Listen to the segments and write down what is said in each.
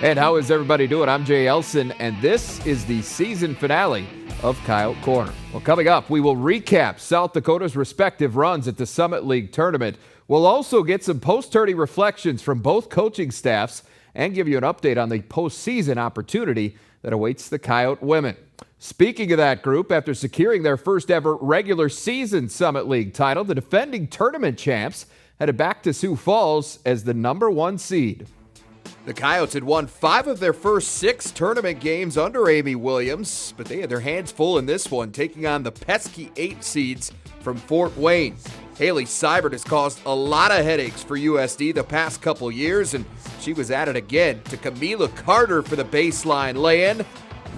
And how is everybody doing? I'm Jay Elsen, and this is the season finale of Coyote Corner. Well, coming up, we will recap South Dakota's respective runs at the Summit League tournament. We'll also get some post-tourney reflections from both coaching staffs and give you an update on the postseason opportunity that awaits the Coyote women. Speaking of that group, after securing their first ever regular season Summit League title, the defending tournament champs headed back to Sioux Falls as the number 1 seed. The Coyotes had won 5 of their first 6 tournament games under Amy Williams, but they had their hands full in this one, taking on the pesky 8 seeds from Fort Wayne. Haley Seibert has caused a lot of headaches for USD the past couple years, and she was at it again to Camila Carter for the baseline lay-in.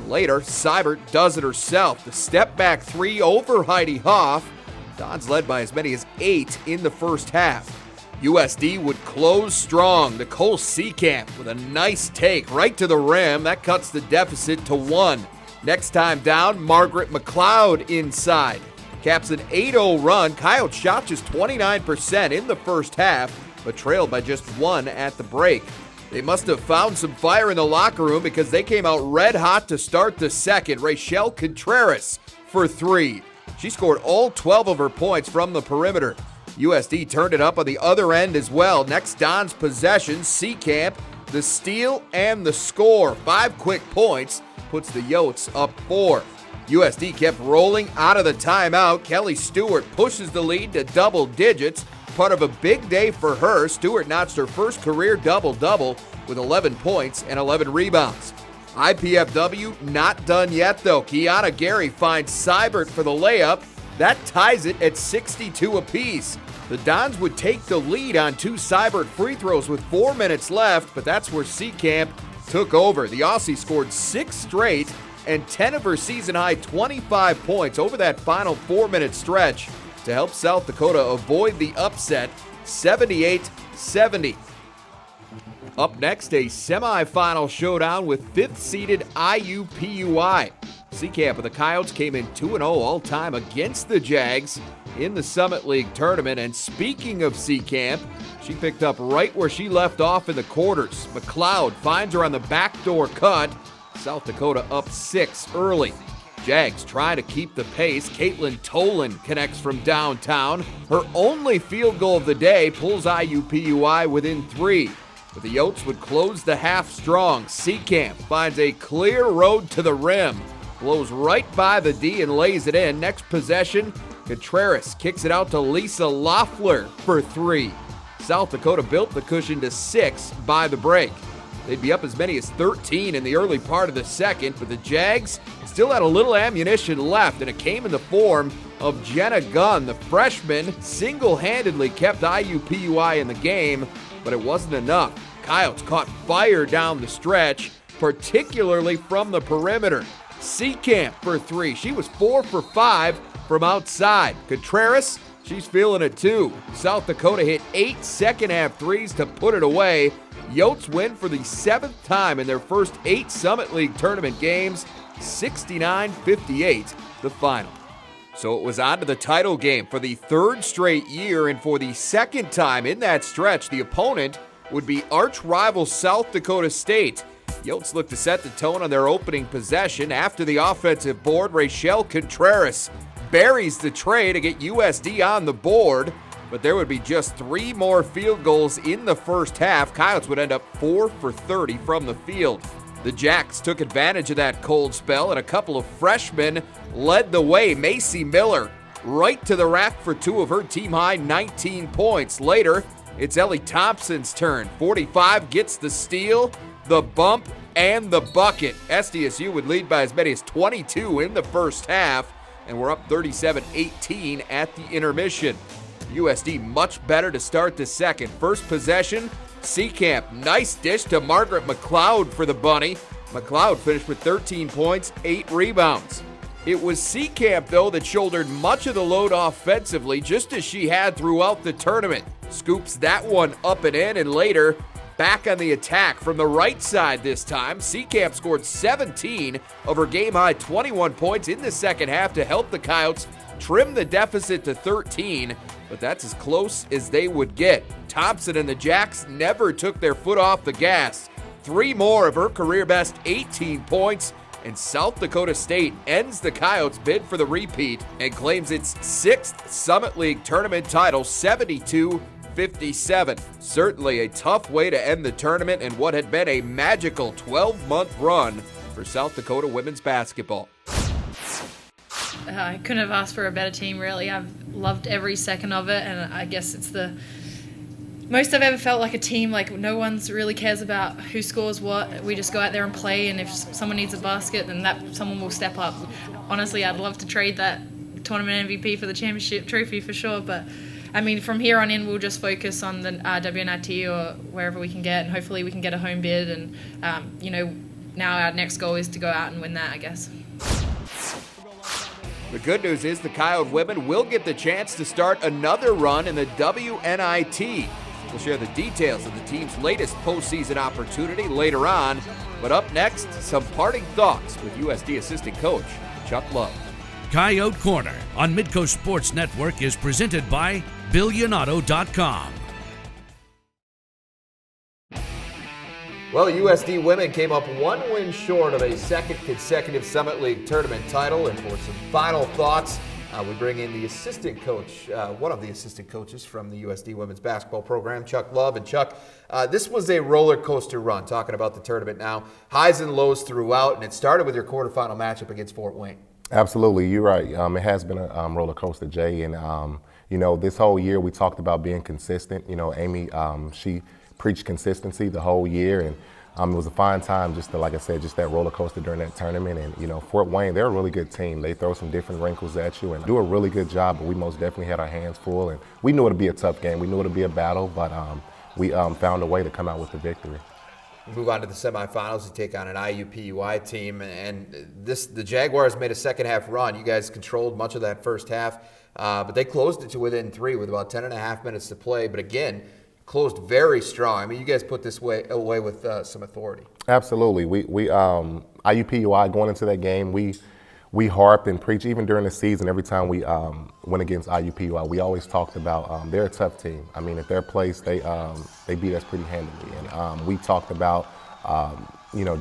Later, Seibert does it herself. The step-back 3 over Heidi Hoff. Dons led by as many as 8 in the first half. USD would close strong. Nicole Seekamp with a nice take right to the rim. That cuts the deficit to 1. Next time down, Margaret McLeod inside. Caps an 8-0 run. Coyotes shot just 29% in the first half, but trailed by just 1 at the break. They must have found some fire in the locker room because they came out red hot to start the second. Rachelle Contreras for 3. She scored all 12 of her points from the perimeter. USD turned it up on the other end as well. Next Don's possession, Seekamp, the steal and the score. 5 quick points puts the Yotes up 4. USD kept rolling out of the timeout. Kelly Stewart pushes the lead to double digits. Part of a big day for her. Stewart notched her first career double-double with 11 points and 11 rebounds. IPFW not done yet though. Kiana Gary finds Seibert for the layup. That ties it at 62 apiece. The Dons would take the lead on 2 Seibert free throws with 4 minutes left, but that's where Seekamp took over. The Aussie scored 6 straight and 10 of her season-high 25 points over that final 4-minute stretch to help South Dakota avoid the upset, 78-70. Up next, a semifinal showdown with 5th-seeded IUPUI. Seekamp of the Coyotes came in 2-0 all-time against the Jags in the Summit League tournament. And speaking of Seekamp, she picked up right where she left off in the quarters. McLeod finds her on the backdoor cut. South Dakota up 6 early. Jags try to keep the pace. Caitlin Tolan connects from downtown. Her only field goal of the day pulls IUPUI within 3. But the Yotes would close the half strong. Seekamp finds a clear road to the rim. Blows right by the D and lays it in. Next possession, Contreras kicks it out to Lisa Loeffler for 3. South Dakota built the cushion to 6 by the break. They'd be up as many as 13 in the early part of the second, but the Jags still had a little ammunition left, and it came in the form of Jenna Gunn. The freshman single-handedly kept IUPUI in the game, but it wasn't enough. Coyotes caught fire down the stretch, particularly from the perimeter. Seekamp for 3. She was 4 for 5 from outside. Contreras, she's feeling it too. South Dakota hit 8 second-half threes to put it away. Yotes win for the 7th time in their first 8 Summit League tournament games, 69-58, the final. So it was on to the title game for the 3rd straight year, and for the 2nd time in that stretch, the opponent would be arch-rival South Dakota State. Yotes look to set the tone on their opening possession. After the offensive board, Rachelle Contreras buries the tray to get USD on the board, but there would be just 3 more field goals in the first half. Coyotes would end up 4 for 30 from the field. The Jacks took advantage of that cold spell, and a couple of freshmen led the way. Macy Miller right to the rack for 2 of her team-high 19 points. Later, it's Ellie Thompson's turn. 45 gets the steal, the bump, and the bucket. SDSU would lead by as many as 22 in the first half, and we're up 37-18 at the intermission. USD much better to start the second. First possession, Seekamp, nice dish to Margaret McLeod for the bunny. McLeod finished with 13 points, 8 rebounds. It was Seekamp, though, that shouldered much of the load offensively, just as she had throughout the tournament. Scoops that one up and in, and later, back on the attack from the right side this time. Seekamp scored 17 of her game-high 21 points in the second half to help the Coyotes trim the deficit to 13, but that's as close as they would get. Thompson and the Jacks never took their foot off the gas. 3 more of her career best 18 points, and South Dakota State ends the Coyotes' bid for the repeat and claims its 6th Summit League tournament title 72-57. Certainly a tough way to end the tournament and what had been a magical 12-month run for South Dakota women's basketball. I couldn't have asked for a better team, really. I've loved every second of it, and I guess it's the most I've ever felt like a team. Like, no one's really cares about who scores what. We just go out there and play, and if someone needs a basket, then that someone will step up. Honestly, I'd love to trade that tournament MVP for the championship trophy for sure, but I mean, from here on in, we'll just focus on the WNIT or wherever we can get, and hopefully we can get a home bid, and now our next goal is to go out and win that, I guess. The good news is the Coyote women will get the chance to start another run in the WNIT. We'll share the details of the team's latest postseason opportunity later on. But up next, some parting thoughts with USD assistant coach Chuck Love. Coyote Corner on Midco Sports Network is presented by BillionAuto.com. Well, USD women came up 1 win short of a second consecutive Summit League tournament title. And for some final thoughts, we bring in the assistant coach, one of the assistant coaches from the USD women's basketball program, Chuck Love. And Chuck, this was a roller coaster run, talking about the tournament now. Highs and lows throughout, and it started with your quarterfinal matchup against Fort Wayne. Absolutely, you're right. It has been a roller coaster, Jay. And, this whole year we talked about being consistent. Amy, she preached consistency the whole year, and it was a fine time just to, like I said, just that roller coaster during that tournament. And Fort Wayne, they're a really good team. They throw some different wrinkles at you and do a really good job, but we most definitely had our hands full, and we knew it'd be a tough game. We knew it'd be a battle, but we found a way to come out with the victory. We move on to the semifinals. You take on an IUPUI team, and the Jaguars made a second half run. You guys controlled much of that first half, but they closed it to within 3 with about 10 and a half minutes to play. But again, closed very strong. I mean, you guys put this away with some authority. Absolutely. We IUPUI, going into that game, we harped and preached even during the season. Every time we went against IUPUI, we always talked about they're a tough team. I mean, at their place, they beat us pretty handily. And we talked about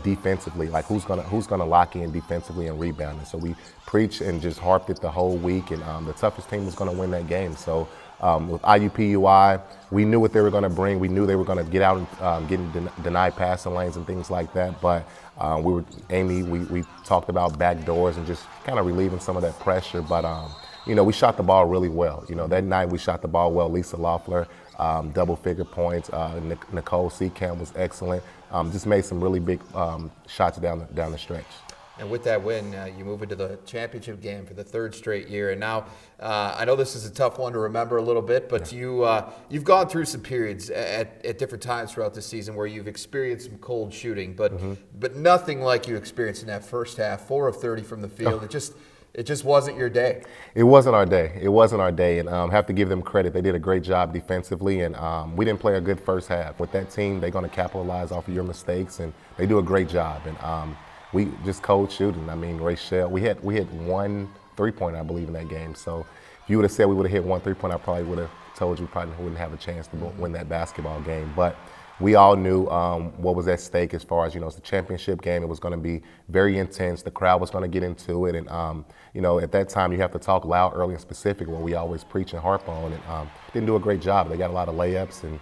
defensively, like who's gonna lock in defensively and rebounding. So we preached and just harped it the whole week. And the toughest team was going to win that game. So. With IUPUI, we knew what they were going to bring. We knew they were going to get out and get denied passing lanes and things like that. But we talked about back doors and just kind of relieving some of that pressure. But, we shot the ball really well. That night we shot the ball well. Lisa Loeffler, double-figure points. Nicole Seacamp was excellent. Just made some really big shots down the stretch. And with that win, you move into the championship game for the 3rd straight year. And now, I know this is a tough one to remember a little bit, but you've gone through some periods at different times throughout the season where you've experienced some cold shooting, but nothing like you experienced in that first half. 4 of 30 from the field. It just wasn't your day. It wasn't our day. And have to give them credit. They did a great job defensively, and we didn't play a good first half. With that team, they're going to capitalize off of your mistakes, and they do a great job. And we just cold shooting. I mean, Rachel, we had 1 3-pointer, I believe, in that game. So if you would have said we would have hit 1 3-pointer, I probably would have told you we probably wouldn't have a chance to win that basketball game. But we all knew what was at stake as far as, it's a championship game. It was going to be very intense. The crowd was going to get into it. And, at that time, you have to talk loud, early, and specific, what we always preach and harp on. And didn't do a great job. They got a lot of layups and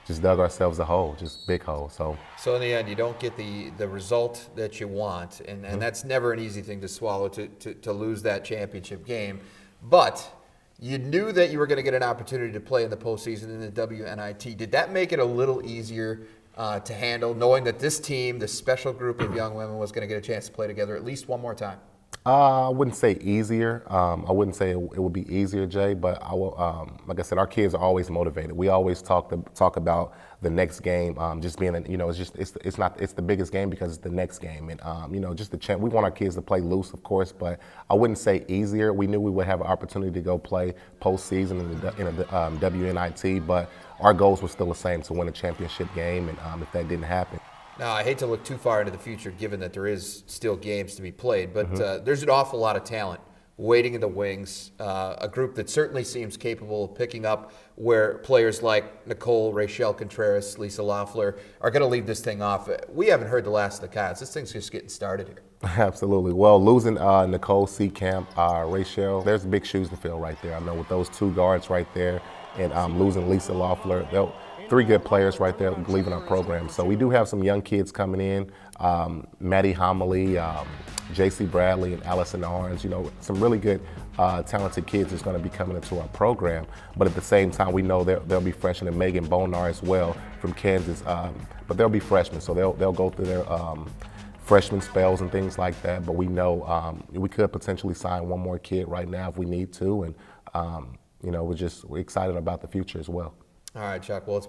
just dug ourselves a hole, just big hole. So in the end, you don't get the result that you want, and that's never an easy thing to swallow, to lose that championship game. But you knew that you were going to get an opportunity to play in the postseason in the WNIT. Did that make it a little easier to handle, knowing that this team, this special group of young women, was going to get a chance to play together at least one more time? I wouldn't say easier. I wouldn't say it would be easier, Jay, but I will, like I said, our kids are always motivated. We always talk about the next game, just being, it's the biggest game because it's the next game. And, just the chance. We want our kids to play loose, of course, but I wouldn't say easier. We knew we would have an opportunity to go play postseason in the WNIT, but our goals were still the same, to win a championship game, and if that didn't happen. Now, I hate to look too far into the future, given that there is still games to be played, but there's an awful lot of talent waiting in the wings, a group that certainly seems capable of picking up where players like Nicole, Rachel Contreras, Lisa Loeffler are going to leave this thing off. We haven't heard the last of the Coyotes. This thing's just getting started here. Absolutely. Well, losing Nicole Seacamp, Rachel, there's big shoes to fill right there. I know with those two guards right there, and losing Lisa Loeffler, three good players right there leaving our program. So we do have some young kids coming in, Maddie Homily, J.C. Bradley, and Allison Orange, some really good talented kids that's going to be coming into our program. But at the same time, we know they'll be freshmen, and Megan Bonar as well from Kansas. But they'll be freshmen, so they'll go through their freshman spells and things like that. But we know we could potentially sign one more kid right now if we need to, and we're excited about the future as well. All right, Chuck. Well, it's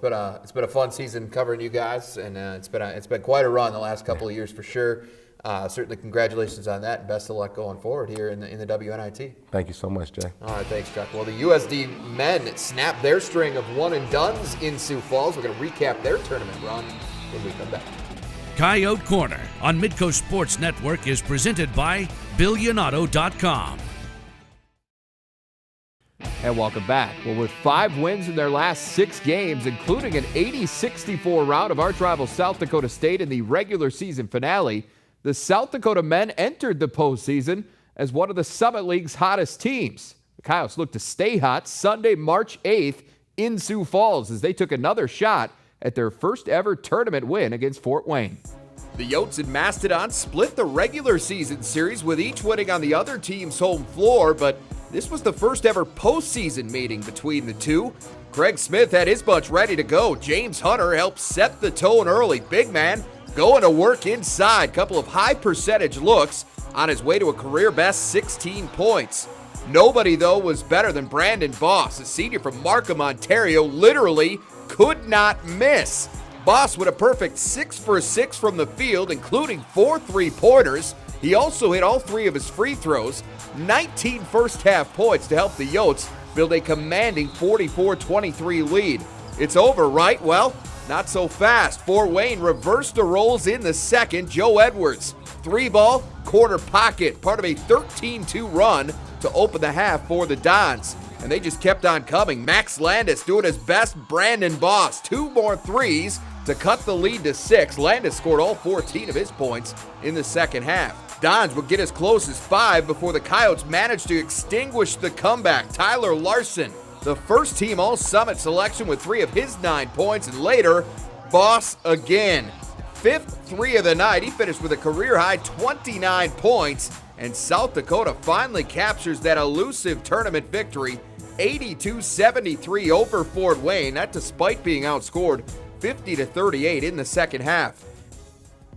been a fun season covering you guys, and it's been quite a run the last couple of years for sure. Certainly, congratulations on that, and best of luck going forward here in the WNIT. Thank you so much, Jay. All right, thanks, Chuck. Well, the USD men snapped their string of one-and-dones in Sioux Falls. We're going to recap their tournament run when we come back. Coyote Corner on Midco Sports Network is presented by BillionAuto.com. And welcome back. Well, with 5 wins in their last 6 games, including an 80-64 rout of arch rival South Dakota State in the regular season finale, the South Dakota men entered the postseason as one of the Summit League's hottest teams. The Coyotes look to stay hot Sunday, March 8th in Sioux Falls as they took another shot at their first ever tournament win against Fort Wayne. The Yotes and Mastodons split the regular season series with each winning on the other team's home floor, but this was the first ever postseason meeting between the two. Craig Smith had his bunch ready to go. James Hunter helped set the tone early. Big man going to work inside. Couple of high percentage looks on his way to a career best 16 points. Nobody, though, was better than Brandon Boss, a senior from Markham, Ontario, literally could not miss. Boss with a perfect 6 for 6 from the field, including 4 3-pointers. He also hit all 3 of his free throws. 19 first-half points to help the Yotes build a commanding 44-23 lead. It's over, right? Well, not so fast. Fort Wayne reversed the roles in the second. Joe Edwards, 3-ball, corner pocket, part of a 13-2 run to open the half for the Dons. And they just kept on coming. Max Landis doing his best. Brandon Boss, 2 more threes to cut the lead to 6. Landis scored all 14 of his points in the second half. Dons would get as close as 5 before the Coyotes managed to extinguish the comeback. Tyler Larson, the first team All-Summit selection with 3 of his 9 points, and later, Boss again. 5th 3 of the night. He finished with a career-high 29 points, and South Dakota finally captures that elusive tournament victory, 82-73 over Fort Wayne. That despite being outscored 50-38 in the second half.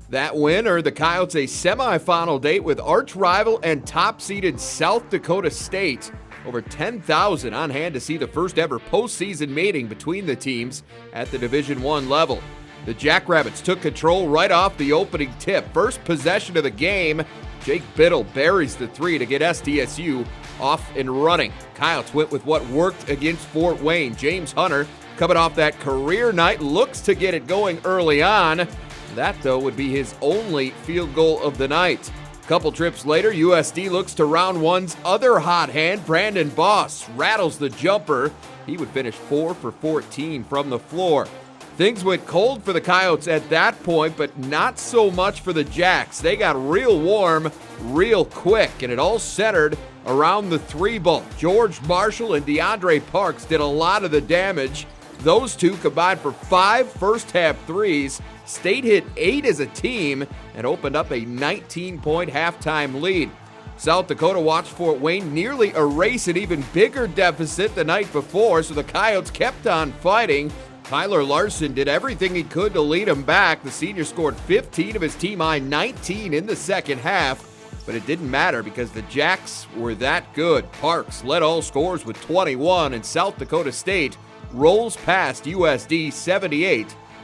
That win earned the Coyotes a semifinal date with arch rival and top-seeded South Dakota State. Over 10,000 on hand to see the first ever postseason meeting between the teams at the Division I level. The Jackrabbits took control right off the opening tip. First possession of the game, Jake Biddle buries the 3 to get SDSU off and running. Coyotes went with what worked against Fort Wayne. James Hunter, coming off that career night, looks to get it going early on. That, though, would be his only field goal of the night. Couple trips later, USD looks to round one's other hot hand. Brandon Boss rattles the jumper. He would finish 4 for 14 from the floor. Things went cold for the Coyotes at that point, but not so much for the Jacks. They got real warm real quick, and it all centered around the 3-ball. George Marshall and DeAndre Parks did a lot of the damage. Those two combined for 5 first-half threes. State hit 8 as a team and opened up a 19-point halftime lead. South Dakota watched Fort Wayne nearly erase an even bigger deficit the night before, so the Coyotes kept on fighting. Tyler Larson did everything he could to lead him back. The senior scored 15 of his team-high 19 in the second half, but it didn't matter because the Jacks were that good. Parks led all scorers with 21, and South Dakota State rolls past USD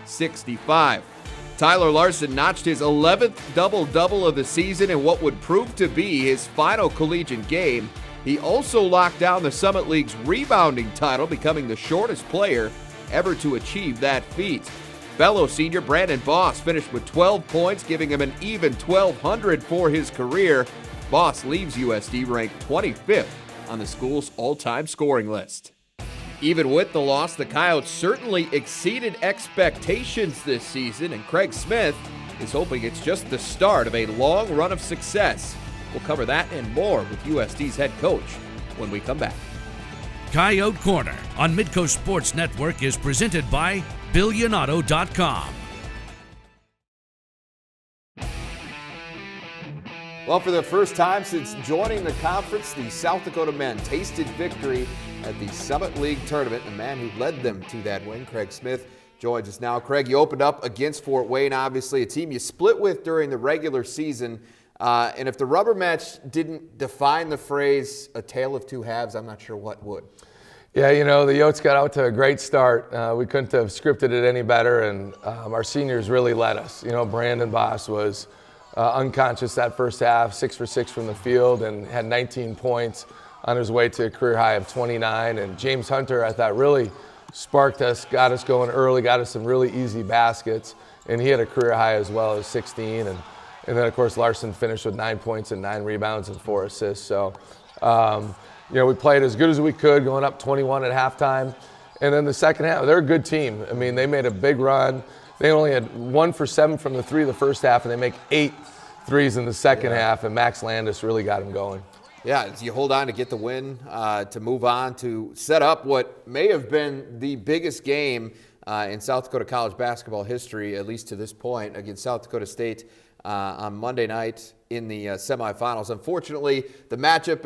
78-65. Tyler Larson notched his 11th double-double of the season in what would prove to be his final collegiate game. He also locked down the Summit League's rebounding title, becoming the shortest player ever to achieve that feat. Fellow senior Brandon Boss finished with 12 points, giving him an even 1,200 for his career. Boss leaves USD ranked 25th on the school's all-time scoring list. Even with the loss, the Coyotes certainly exceeded expectations this season, and Craig Smith is hoping it's just the start of a long run of success. We'll cover that and more with USD's head coach when we come back. Coyote Corner on Midco Sports Network is presented by BillionAuto.com. Well, for the first time since joining the conference, the South Dakota men tasted victory at the Summit League tournament. The man who led them to that win, Craig Smith, joins us now. Craig, you opened up against Fort Wayne, obviously a team you split with during the regular season. And if the rubber match didn't define the phrase "a tale of two halves," I'm not sure what would. Yeah, you know, the Yotes got out to a great start. We couldn't have scripted it any better, and our seniors really led us. You know, Brandon Boss was unconscious that first half, 6 for 6 from the field, and had 19 points on his way to a career high of 29. And James Hunter, I thought, really sparked us, got us going early, got us some really easy baskets, and he had a career high as well as 16. And then, of course, Larson finished with 9 points and 9 rebounds and 4 assists. So, you know, we played as good as we could, going up 21 at halftime. And then the second half, they're a good team. I mean, they made a big run. They only had 1 for 7 from the three the first half, and they make 8 threes in the second half, and Max Landis really got him going. Yeah, you hold on to get the win, to move on to set up what may have been the biggest game in South Dakota college basketball history, at least to this point, against South Dakota State on Monday night in the semifinals. Unfortunately, the matchup,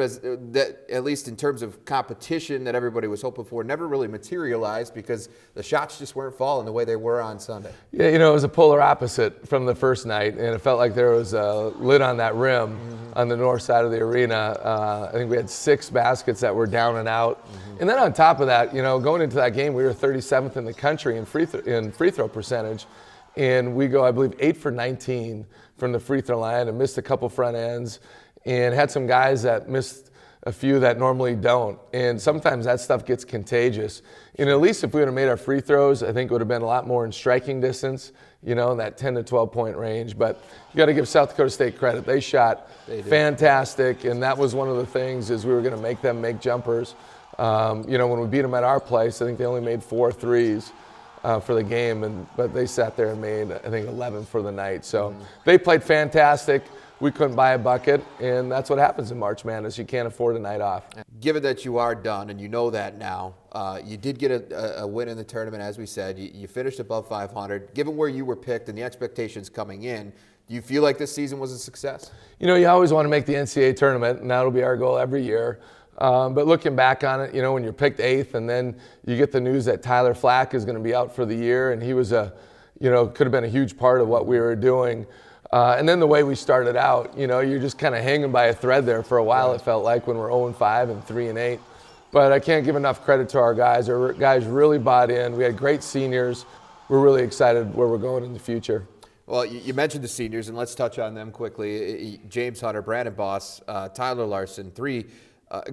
at least in terms of competition that everybody was hoping for, never really materialized because the shots just weren't falling the way they were on Sunday. Yeah, you know, it was a polar opposite from the first night, and it felt like there was a lid on that rim on the north side of the arena. I think we had 6 baskets that were down and out. And then on top of that, you know, going into that game, we were 37th in the country in free throw percentage. And we go, I believe, 8 for 19 from the free throw line and missed a couple front ends and had some guys that missed a few that normally don't. And sometimes that stuff gets contagious. And at least if we would have made our free throws, I think it would have been a lot more in striking distance, you know, in that 10 to 12 point range. But you got to give South Dakota State credit. They shot fantastic, and that was one of the things is we were going to make them make jumpers. You know, when we beat them at our place, I think they only made 4 threes. For the game, but they sat there and made, I think, 11 for the night. So they played fantastic. We couldn't buy a bucket, and that's what happens in March Madness. You can't afford a night off. Given that you are done, and you know that now, you did get a win in the tournament, as we said. You finished above 500. Given where you were picked and the expectations coming in, do you feel like this season was a success? You know, you always want to make the NCAA tournament, and that'll be our goal every year. But looking back on it, you know, when you're picked 8th and then you get the news that Tyler Flack is going to be out for the year, and he was you know, could have been a huge part of what we were doing. And then the way we started out, you know, you're just kind of hanging by a thread there for a while, it felt like, when we're 0-5 and 3-8. But I can't give enough credit to our guys. Our guys really bought in. We had great seniors. We're really excited where we're going in the future. Well, you mentioned the seniors, and let's touch on them quickly. James Hunter, Brandon Boss, Tyler Larson, 3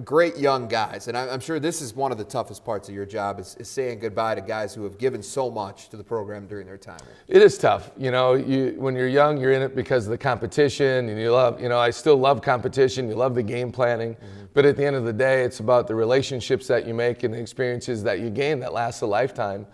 great young guys, and I'm sure this is one of the toughest parts of your job is saying goodbye to guys who have given so much to the program during their time. It is tough. You know, when you're young, you're in it because of the competition, and you love, you know, I still love competition. You love the game planning, but at the end of the day, it's about the relationships that you make and the experiences that you gain that last a lifetime.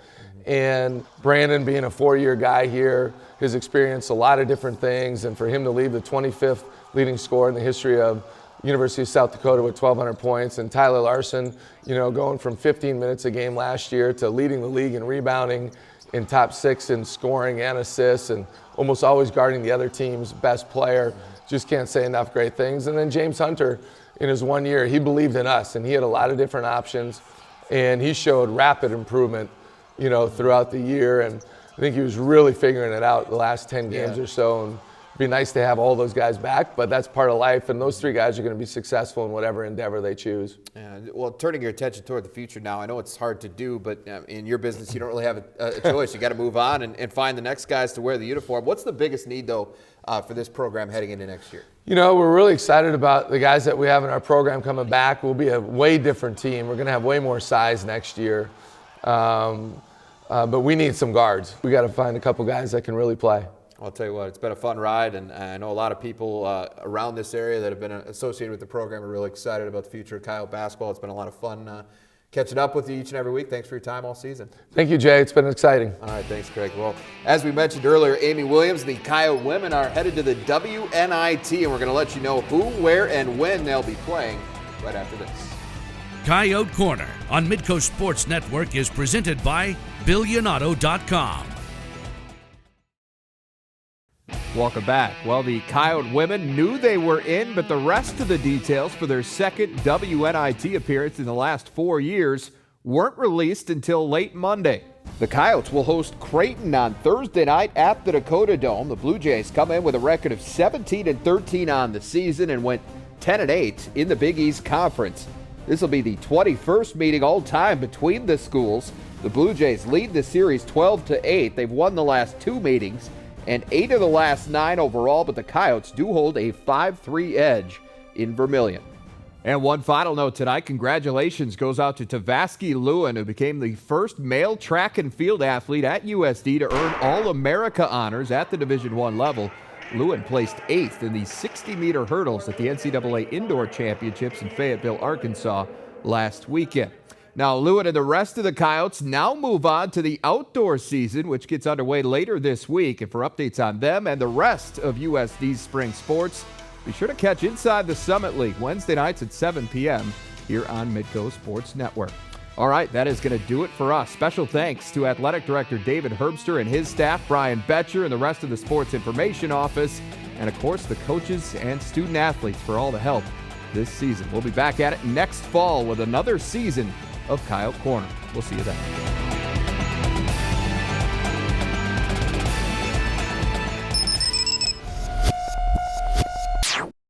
And Brandon, being a 4-year guy here, has experienced a lot of different things, and for him to leave the 25th leading scorer in the history of University of South Dakota with 1,200 points, and Tyler Larson, you know, going from 15 minutes a game last year to leading the league in rebounding, in top 6 in scoring and assists, and almost always guarding the other team's best player. Just can't say enough great things. And then James Hunter, in his 1 year, he believed in us, and he had a lot of different options, and he showed rapid improvement, you know, throughout the year. And I think he was really figuring it out the last 10 games or so. And it'd be nice to have all those guys back, but that's part of life, and those 3 guys are going to be successful in whatever endeavor they choose. Yeah, well, turning your attention toward the future now, I know it's hard to do, but in your business, you don't really have a choice. You got to move on and find the next guys to wear the uniform. What's the biggest need, though, for this program heading into next year? You know, we're really excited about the guys that we have in our program coming back. We'll be a way different team. We're going to have way more size next year, but we need some guards. We got to find a couple guys that can really play. I'll tell you what, it's been a fun ride, and I know a lot of people around this area that have been associated with the program are really excited about the future of Coyote basketball. It's been a lot of fun catching up with you each and every week. Thanks for your time all season. Thank you, Jay. It's been exciting. All right, thanks, Craig. Well, as we mentioned earlier, Amy Williams, the Coyote women, are headed to the WNIT, and we're going to let you know who, where, and when they'll be playing right after this. Coyote Corner on Midco Sports Network is presented by BillionAuto.com. Welcome back. Well, the Coyote women knew they were in, but the rest of the details for their second WNIT appearance in the last 4 years weren't released until late Monday. The Coyotes will host Creighton on Thursday night at the Dakota Dome. The Blue Jays come in with a record of 17-13 on the season and went 10-8 in the Big East Conference. This will be the 21st meeting all time between the schools. The Blue Jays lead the series 12-8. They've won the last 2 meetings and 8 of the last 9 overall, but the Coyotes do hold a 5-3 edge in Vermilion. And one final note tonight, congratulations goes out to Tavaski Lewin, who became the first male track and field athlete at USD to earn All-America honors at the Division I level. Lewin placed 8th in the 60-meter hurdles at the NCAA Indoor Championships in Fayetteville, Arkansas last weekend. Now, Lewin and the rest of the Coyotes now move on to the outdoor season, which gets underway later this week. And for updates on them and the rest of USD's spring sports, be sure to catch Inside the Summit League Wednesday nights at 7 p.m. here on Midco Sports Network. All right, that is going to do it for us. Special thanks to Athletic Director David Herbster and his staff, Brian Betcher, and the rest of the Sports Information Office, and of course the coaches and student athletes for all the help this season. We'll be back at it next fall with another season of Coyote Corner. We'll see you then.